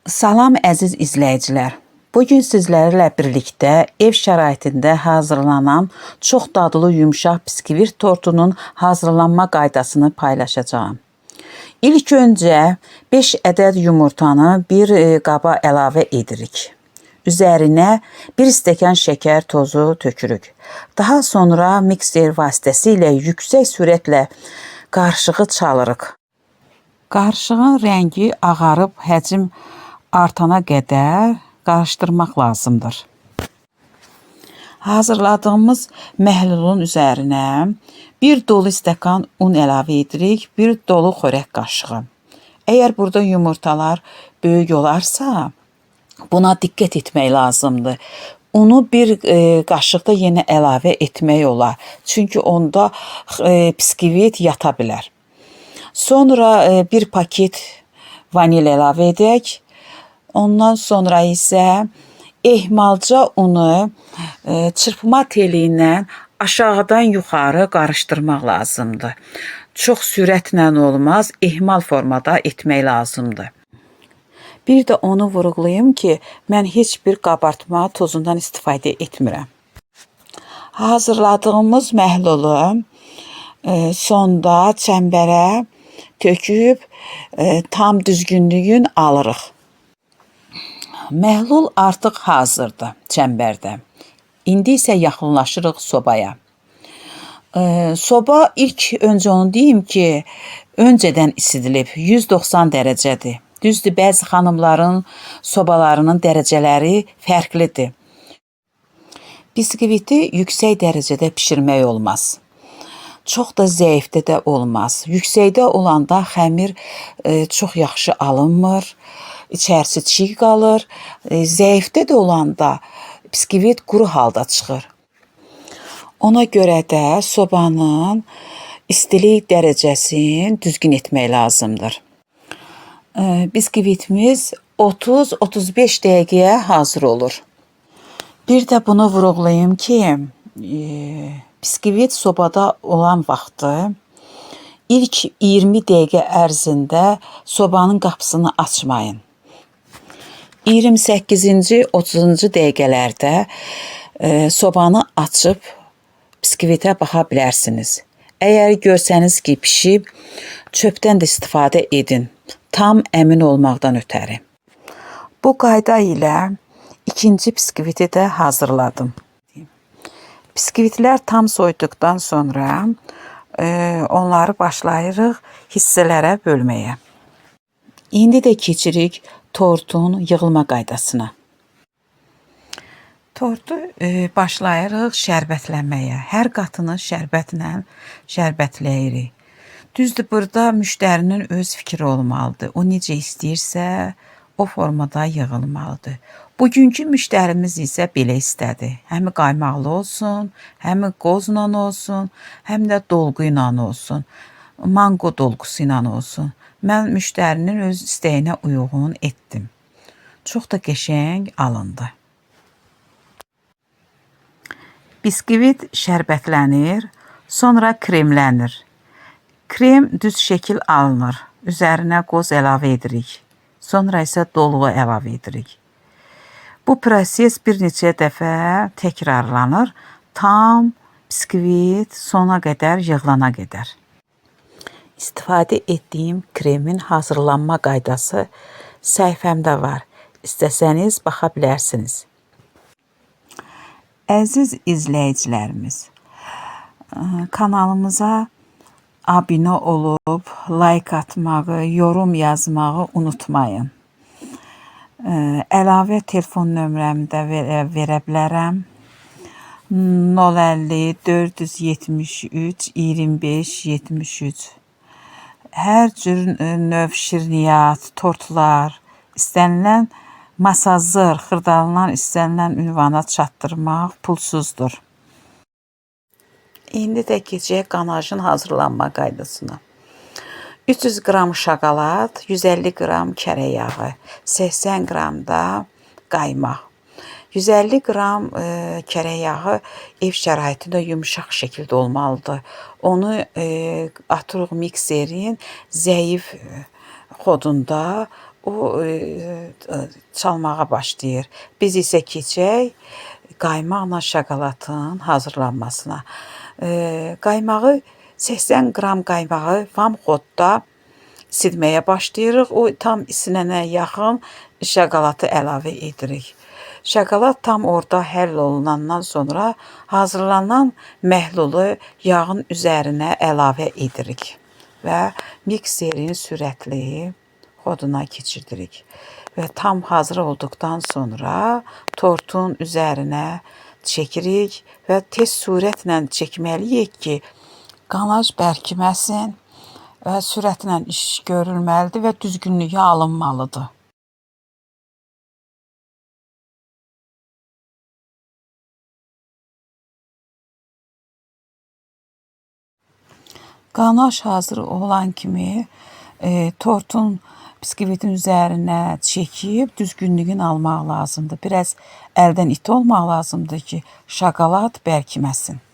Salam əziz izləyicilər. Bugün sizlərlə birlikdə ev şəraitində hazırlanan çox dadlı yumşaq biskvit tortunun hazırlanma qaydasını paylaşacağam. İlk öncə 5 ədəd yumurtanı bir qaba əlavə edirik. Üzərinə 1 stəkan şəkər tozu tökürük. Daha sonra mikser vasitəsilə yüksək sürətlə qarışığı çalırıq. Qarışığın rəngi ağarıb həcm artana qədər qarışdırmaq lazımdır. Hazırladığımız məhlulun üzərinə 1 dolu stəkan un əlavə edirik, 1 dolu xörək qaşığı. Əgər burada yumurtalar böyük olarsa, buna diqqət etmək lazımdır. Unu bir qaşıq da yenə əlavə etmək olar. Çünki onda biskvit yata bilər. Sonra bir paket vanil əlavə edək. Ondan sonra isə ehmalca unu çırpma teli ilə aşağıdan yuxarı qarışdırmaq lazımdır. Çox sürətlə olmaz, ehmal formada etmək lazımdır. Bir də onu vurğulayım ki, mən heç bir qabartma tozundan istifadə etmirəm. Hazırladığımız məhlulu sonda çəmbərə töküb tam düzgünlüyün alırıq. Məhlul artıq hazırdır çəmbərdə. İndi isə yaxınlaşırıq sobaya. Soba ilk öncə onu deyim ki, öncədən isidilib 190 dərəcədir. Düzdür, bəzi xanımların sobalarının dərəcələri fərqlidir. Biskviti yüksək dərəcədə bişirmək olmaz. Çox da zəifdə də olmaz. Yüksəkdə olanda xəmir çox yaxşı alınmır. İçərisi çiğ qalır. Zəifdə də olanda biskvit quru halda çıxır. Ona görə də sobanın istilik dərəcəsini düzgün etmək lazımdır. Biskvitimiz 30-35 dəqiqəyə hazır olur. Bir də bunu vurğulayım ki, biskvit sobada olan vaxtı ilk 20 dəqiqə ərzində sobanın qapısını açmayın. 28-ci, 30-cu dəqiqələrdə sobanı açıb biskvitə baxa bilərsiniz. Əgər görsəniz ki, pişib, çöpdən də istifadə edin. Tam əmin olmaqdan ötəri. Bu qayda ilə ikinci biskviti də hazırladım. Biskvitlər tam soyduqdan sonra onları başlayırıq hissələrə bölməyə. İndi də keçirik tortun yığılma qaydasına. Tortu başlayırıq şərbətləməyə. Hər qatını şərbətlə şərbətləyirik. Düzdür, burada müştərinin öz fikri olmalıdır. O necə istəyirsə, o formada yığılmalıdır. Bugünkü müştərimiz isə belə istədi. Həm qaymaqlı olsun, həm qozla olsun, həm də dolğu ilə olsun. Mango dolğusu ilə olsun. Mən müştərinin öz istəyinə uyğun etdim. Çox da qəşəng alındı. Biskvit şərbətlənir, sonra kremlənir. Krem düz şəkil alınır. Üzərinə qoz əlavə edirik. Sonra isə dolğu əlavə edirik. Bu proses bir neçə dəfə təkrarlanır. Tam biskvit sona qədər yığılana qədər. İstifadə etdiyim kremin hazırlanma qaydası səhifəmdə var. İstəsəniz baxa bilərsiniz. Əziz izləyicilərimiz, kanalımıza abunə olub, like atmağı, yorum yazmağı unutmayın. Əlavə telefon nömrəmi də verə bilərəm. 050 473 25 73. Hər cür növ şirniyyat, tortlar, istənilən masazır, xırdalınan istənilən ünvana çatdırmaq pulsuzdur. İndi də keçək qanajın hazırlanma qaydasına. 300 qram şokolad, 150 qram kərə yağı, 80 qram da qaymaq. 150 qram kərə yağı ev şəraitində yumşaq şəkildə olmalıdır. Onu atırıq mikserin zəif xodunda o çalmağa başlayır. Biz isə keçək qaymaqla şokoladın hazırlanmasına. Qaymağı 80 qram qaymağı vam xodda silməyə başlayırıq. O tam isinənə yaxın şokoladı əlavə edirik. Şokolad tam orada həll olunandan sonra hazırlanan məhlulu yağın üzərinə əlavə edirik və mikserin sürətli xoduna keçirdirik. Və tam hazır olduqdan sonra tortun üzərinə çəkirik və tez sürətlə çəkməliyik ki, qanaj bərkiməsin və sürətlə iş görülməlidir və düzgünlüyü alınmalıdır. Qanaj hazır olan kimi tortun biskvitin üzərinə çəkib düzgünlüyünü almaq lazımdır. Biraz əldən it olmaq lazımdır ki, şokolad bərkiməsin.